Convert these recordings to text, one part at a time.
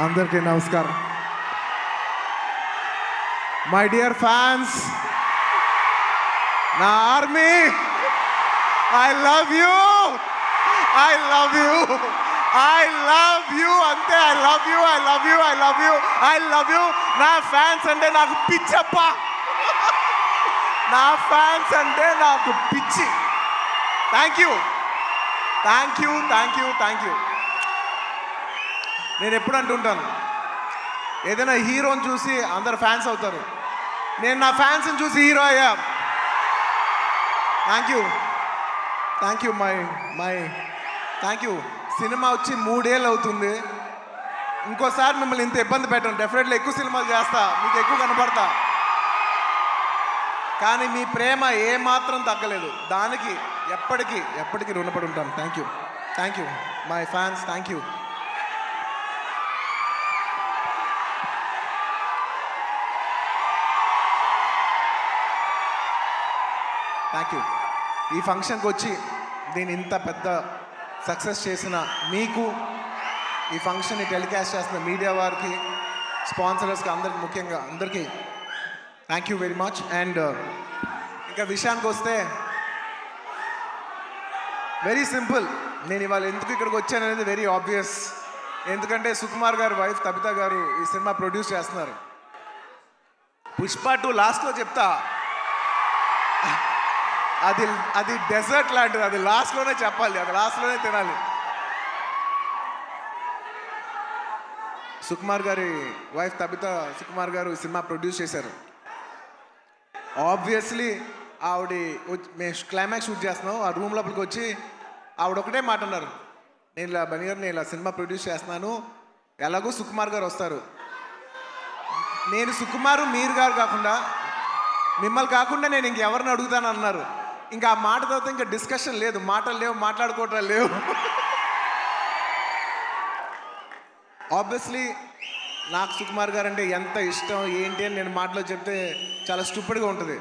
అందరికీ నమస్కారం. My dear fans, నా army, I love you, I love you, I love you, అంతే. I love you, I love you, I love you, I love you. నా fans అంటే నాకు పిచ్చప్ప, నా ఫ్యాన్స్ అంటే నాకు పిచ్చి. Thank you, thank you, thank you, thank you. నేను ఎప్పుడు అంటుంటాను, ఏదైనా హీరోని చూసి అందరు ఫ్యాన్స్ అవుతారు. నేను నా ఫ్యాన్స్ని చూసి హీరో అయ్యా. Thank you, thank you, my thank you. Cinema వచ్చి 3 ఏళ్ళు అవుతుంది. ఇంకోసారి మిమ్మల్ని ఇంత ఇబ్బంది పెట్టను. డెఫినెట్లీ ఎక్కువ సినిమాలు చేస్తా, మీకు ఎక్కువ కనపడతా. కానీ మీ ప్రేమ ఏమాత్రం తగ్గలేదు. దానికి ఎప్పటికీ రుణపడి ఉంటాను. Thank you, thank you my fans, thank you. Thank you. ఈ ఫంక్షన్కి వచ్చి దీన్ని ఇంత పెద్ద సక్సెస్ చేసిన మీకు, ఈ ఫంక్షన్ని టెలికాస్ట్ చేస్తున్న మీడియా వారికి, స్పాన్సరర్స్కి, అందరికి, ముఖ్యంగా అందరికీ thank you very much. And ఇంకా విషయానికి వస్తే వెరీ సింపుల్. నేను ఇవాళ ఎందుకు ఇక్కడికి వచ్చాను అనేది వెరీ ఆబ్వియస్. ఎందుకంటే సుకుమార్ గారు వైఫ్ తబితా గారు ఈ సినిమా ప్రొడ్యూస్ చేస్తున్నారు. పుష్ప 2 లాస్ట్లో చెప్తా, అది డెజర్ట్ లాంటిది. అది లాస్ట్లోనే చెప్పాలి, అది లాస్ట్లోనే తినాలి. సుకుమార్ గారి వైఫ్ తబితా సుకుమార్ గారు ఈ సినిమా ప్రొడ్యూస్ చేశారు. ఆబ్వియస్లీ ఆవిడ మేము క్లైమాక్స్ షూట్ చేస్తున్నాం. ఆ రూమ్ లోపలికి వచ్చి ఆవిడ ఒకటే మాట అన్నారు, నేను ఇలా సినిమా ప్రొడ్యూస్ చేస్తున్నాను, ఎలాగో సుకుమార్ గారు వస్తారు. నేను సుకుమారు మీరు గారు కాకుండా, మిమ్మల్ని కాకుండా నేను ఇంకెవరిని అడుగుతాను అన్నారు. ఇంకా ఆ మాట తర్వాత ఇంకా డిస్కషన్ లేదు, మాటలు లేవు, మాట్లాడుకోవటం లేవు. ఆబ్వియస్లీ నాకు సుకుమార్ గారు అంటే ఎంత ఇష్టం ఏంటి అని నేను మాటలో చెప్తే చాలా స్టూపిడ్గా ఉంటుంది.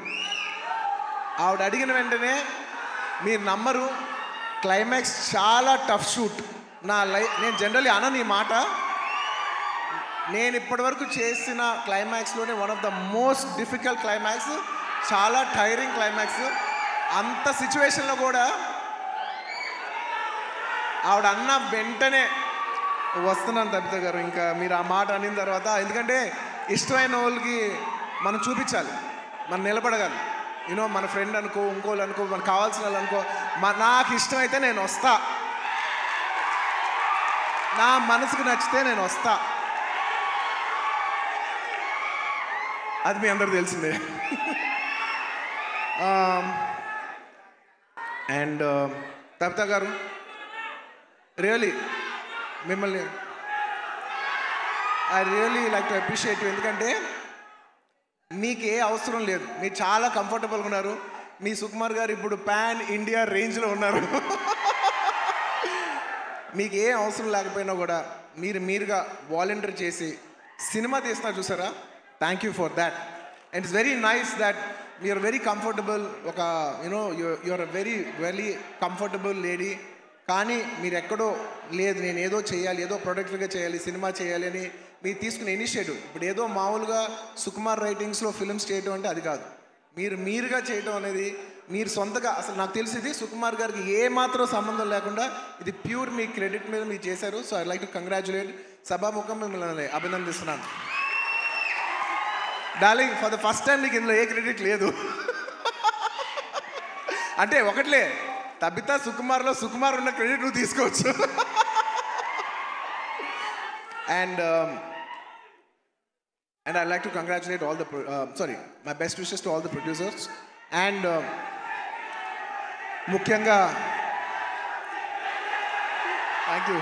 ఆవిడ అడిగిన వెంటనే మీరు నమ్మరు, క్లైమాక్స్ చాలా టఫ్ షూట్. నేను జనరల్లీ అనను ఈ మాట. నేను ఇప్పటివరకు చేసిన క్లైమాక్స్లోనే one of the most difficult climax, చాలా టైరింగ్ క్లైమాక్స్. అంత సిచ్యువేషన్లో కూడా ఆవిడ అన్న వెంటనే వస్తున్నాను తబితా గారు, ఇంకా మీరు ఆ మాట అనిన తర్వాత, ఎందుకంటే ఇష్టమైన వాళ్ళకి మనం చూపించాలి, మనం నిలబడగాలి. యూనో మన ఫ్రెండ్ అనుకో, ఇంకోళ్ళు అనుకో, మనకు కావాల్సిన వాళ్ళు అనుకో, నాకు ఇష్టమైతే నేను వస్తా, నా మనసుకు నచ్చితే నేను వస్తా. అది మీ అందరూ తెలిసిందే. అండ్ తబితా గారు, రియలీ మిమ్మల్ని I really like to appreciate you. ఎందుకంటే మీకు ఏ అవసరం లేదు, మీరు చాలా కంఫర్టబుల్గా ఉన్నారు. మీ సుకుమార్ గారు ఇప్పుడు పాన్ ఇండియా రేంజ్లో ఉన్నారు. మీకు ఏ అవసరం లేకపోయినా కూడా మీరుగా వాలంటీర్ చేసి సినిమా తీస్తున్నారు చూసారా, thank you for that. And it's very nice that you're very comfortable. ఒక you know you're very very comfortable lady. కానీ మీరు ఎక్కడో లేదు, నేను ఏదో చేయాలి, ఏదో ప్రొడక్టివ్గా చేయాలి, సినిమా చేయాలి అని మీరు తీసుకునే ఇనిషియేటివ్. ఇప్పుడు ఏదో మామూలుగా సుకుమార్ రైటింగ్స్లో ఫిల్మ్స్ చేయడం అంటే అది కాదు. మీరుగా చేయడం అనేది, మీరు సొంతగా, అసలు నాకు తెలిసింది సుకుమార్ గారికి ఏ మాత్రం సంబంధం లేకుండా ఇది ప్యూర్ మీ క్రెడిట్ మీద మీరు చేశారు. So I like to congratulate. సభాముఖం మిమ్మల్ని అభినందిస్తున్నాను. Darling, for the first time నీకు ఇందులో ఏ క్రెడిట్ లేదు. అంటే ఒకట్లే, తబితా సుకుమార్లో సుకుమార్ ఉన్న క్రెడిట్ నువ్వు తీసుకోవచ్చు. And I'd like to congratulate all the, my best wishes to all the producers. And ముఖ్యంగా thank you.